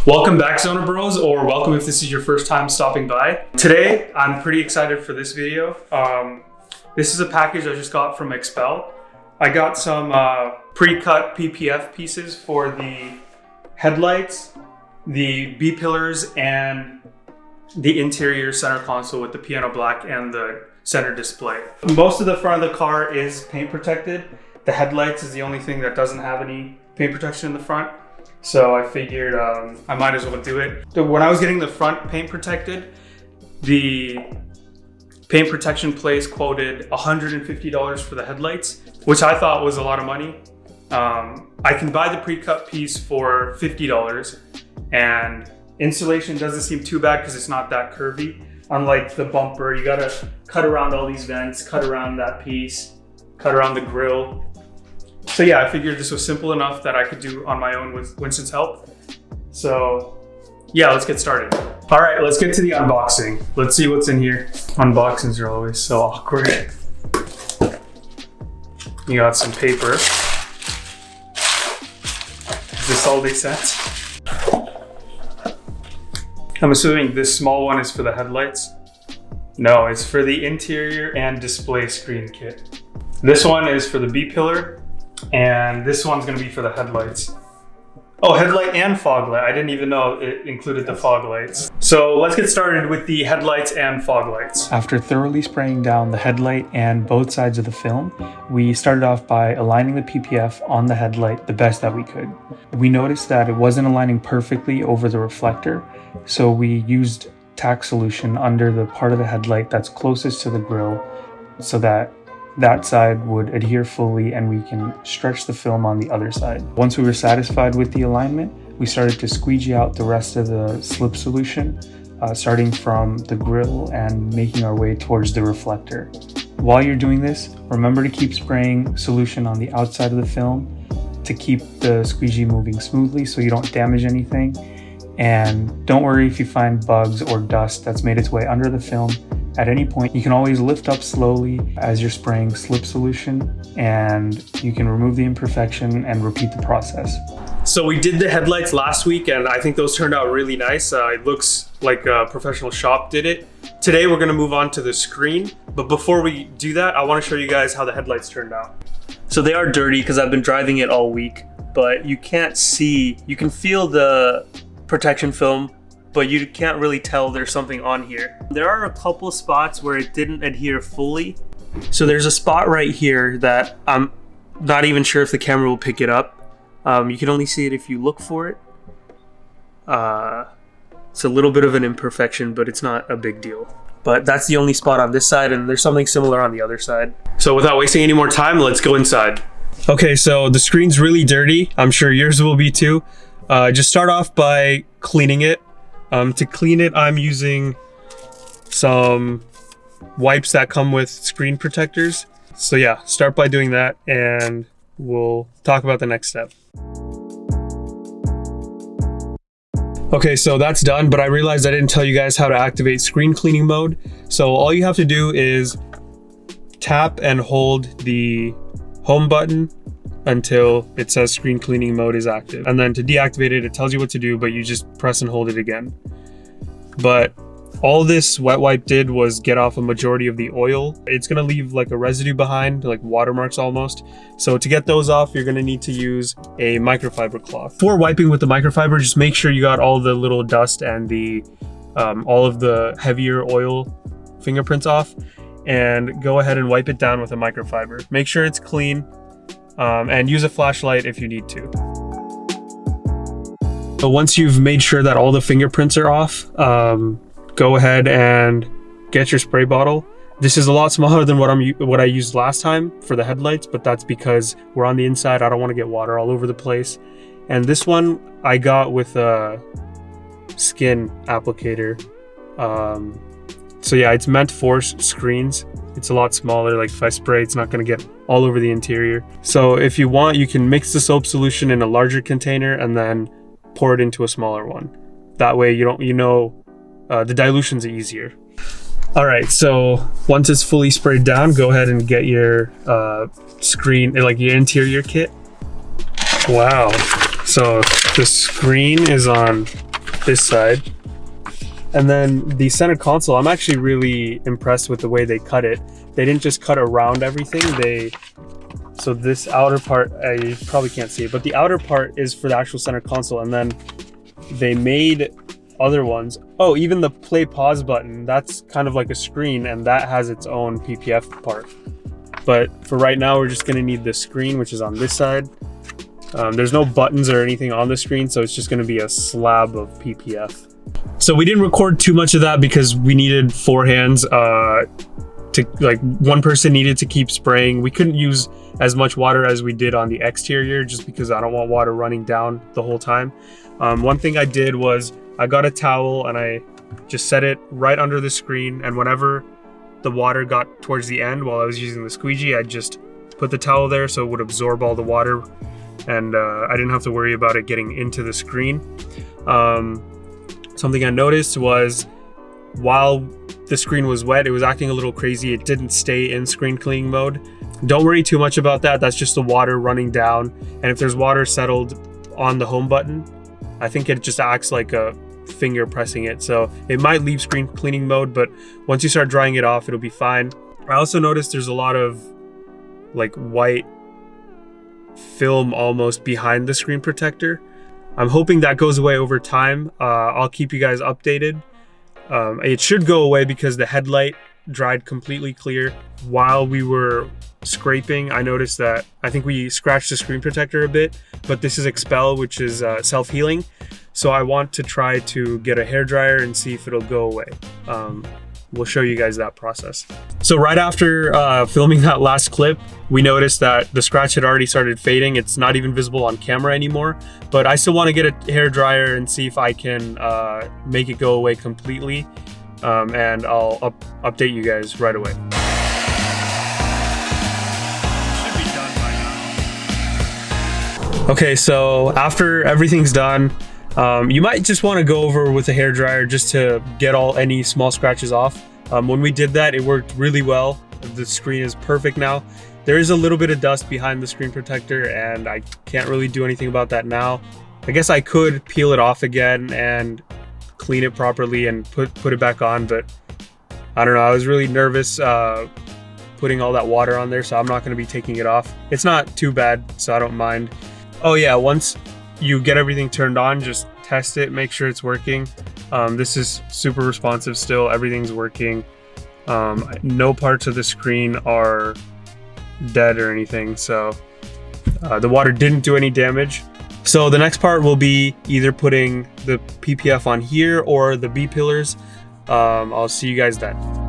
Welcome back, Zoner Bros, or welcome if this is your first time stopping by. Today, I'm pretty excited for this video. This is a package I just got from XPEL. I got some pre-cut PPF pieces for the headlights, the B-pillars, and the interior center console with the piano black and the center display. Most of the front of the car is paint protected. The headlights is the only thing that doesn't have any paint protection in the front. So I figured I might as well do it. When I was getting the front paint protected, the paint protection place quoted $150 for the headlights, which I thought was a lot of money. I can buy the pre-cut piece for $50, and installation doesn't seem too bad because it's not that curvy. Unlike the bumper, you gotta cut around all these vents, cut around that piece, cut around the grill. So yeah, I figured this was simple enough that I could do on my own with Winston's help. So yeah, let's get started. All right, let's get to the unboxing. Let's see what's in here. Unboxings are always so awkward. You got some paper. Is this all they sent? I'm assuming this small one is for the headlights. No, it's for the interior and display screen kit. This one is for the B-pillar, and this one's gonna be for the headlights. Oh, headlight and fog light. I didn't even know it included the fog lights. So let's get started with the headlights and fog lights. After thoroughly spraying down the headlight and both sides of the film, we started off by aligning the PPF on the headlight the best that we could. We noticed that it wasn't aligning perfectly over the reflector, so we used tack solution under the part of the headlight that's closest to the grille so that side would adhere fully and we can stretch the film on the other side. Once we were satisfied with the alignment, we started to squeegee out the rest of the slip solution, starting from the grille and making our way towards the reflector. While you're doing this, remember to keep spraying solution on the outside of the film to keep the squeegee moving smoothly so you don't damage anything. And don't worry if you find bugs or dust that's made its way under the film. At any point, you can always lift up slowly as you're spraying slip solution, and you can remove the imperfection and repeat the process. So we did the headlights last week, and I think those turned out really nice. It looks like a professional shop did it. Today we're gonna move on to the screen, but before we do that, I wanna show you guys how the headlights turned out. So they are dirty because I've been driving it all week, but you can't see, you can feel the protection film, but you can't really tell there's something on here. There are a couple spots where it didn't adhere fully. So there's a spot right here that I'm not even sure if the camera will pick it up. You can only see it if you look for it. It's a little bit of an imperfection, but it's not a big deal. But that's the only spot on this side, and there's something similar on the other side. So without wasting any more time, let's go inside. Okay, so the screen's really dirty. I'm sure yours will be too. Just start off by cleaning it. To clean it, I'm using some wipes that come with screen protectors. So yeah, start by doing that and we'll talk about the next step. Okay, so that's done, but I realized I didn't tell you guys how to activate screen cleaning mode. So all you have to do is tap and hold the home button until it says screen cleaning mode is active. And then to deactivate it, it tells you what to do, but you just press and hold it again. But all this wet wipe did was get off a majority of the oil. It's gonna leave like a residue behind, like watermarks almost. So to get those off, you're gonna need to use a microfiber cloth. Before wiping with the microfiber, just make sure you got all the little dust and the all of the heavier oil fingerprints off, and go ahead and wipe it down with a microfiber. Make sure it's clean. And use a flashlight if you need to. So once you've made sure that all the fingerprints are off, go ahead and get your spray bottle. This is a lot smaller than what I used last time for the headlights, but that's because we're on the inside. I don't want to get water all over the place. And this one I got with a skin applicator. So yeah, it's meant for screens. It's a lot smaller. Like if I spray, it's not going to get all over the interior. So if you want, you can mix the soap solution in a larger container and then pour it into a smaller one. That way the dilution's easier. All right, so once it's fully sprayed down, go ahead and get your screen, like your interior kit. Wow, so the screen is on this side. And then the center console, I'm actually really impressed with the way they cut it. They didn't just cut around everything. So this outer part, you probably can't see it, but the outer part is for the actual center console. And then they made other ones. Oh, even the play pause button, that's kind of like a screen, and that has its own PPF part. But for right now, we're just gonna need the screen, which is on this side. There's no buttons or anything on the screen, so it's just gonna be a slab of PPF. So we didn't record too much of that because we needed 4 hands one person needed to keep spraying. We couldn't use as much water as we did on the exterior just because I don't want water running down the whole time. One thing I did was I got a towel and I just set it right under the screen, and whenever the water got towards the end while I was using the squeegee, I just put the towel there so it would absorb all the water, and I didn't have to worry about it getting into the screen. Something I noticed was while the screen was wet, it was acting a little crazy. It didn't stay in screen cleaning mode. Don't worry too much about that. That's just the water running down. And if there's water settled on the home button, I think it just acts like a finger pressing it. So it might leave screen cleaning mode, but once you start drying it off, it'll be fine. I also noticed there's a lot of like white film almost behind the screen protector. I'm hoping that goes away over time. I'll keep you guys updated. It should go away because the headlight dried completely clear. While we were scraping, I noticed that I think we scratched the screen protector a bit, but this is XPEL, which is self-healing. So I want to try to get a hairdryer and see if it'll go away. We'll show you guys that process. So right after filming that last clip, we noticed that the scratch had already started fading. It's not even visible on camera anymore, but I still want to get a hairdryer and see if I can make it go away completely. And I'll update you guys right away. Should be done by now. Okay, so after everything's done, you might just want to go over with a hairdryer just to get any small scratches off. When we did that, it worked really well. The screen is perfect now. There is a little bit of dust behind the screen protector, and I can't really do anything about that now. I guess I could peel it off again and clean it properly and put it back on, but I don't know. I was really nervous putting all that water on there, so I'm not going to be taking it off. It's not too bad, so I don't mind. Oh yeah, once you get everything turned on, just test it, make sure it's working. This is super responsive still, everything's working. No parts of the screen are dead or anything, so the water didn't do any damage. So the next part will be either putting the PPF on here or the B pillars. I'll see you guys then.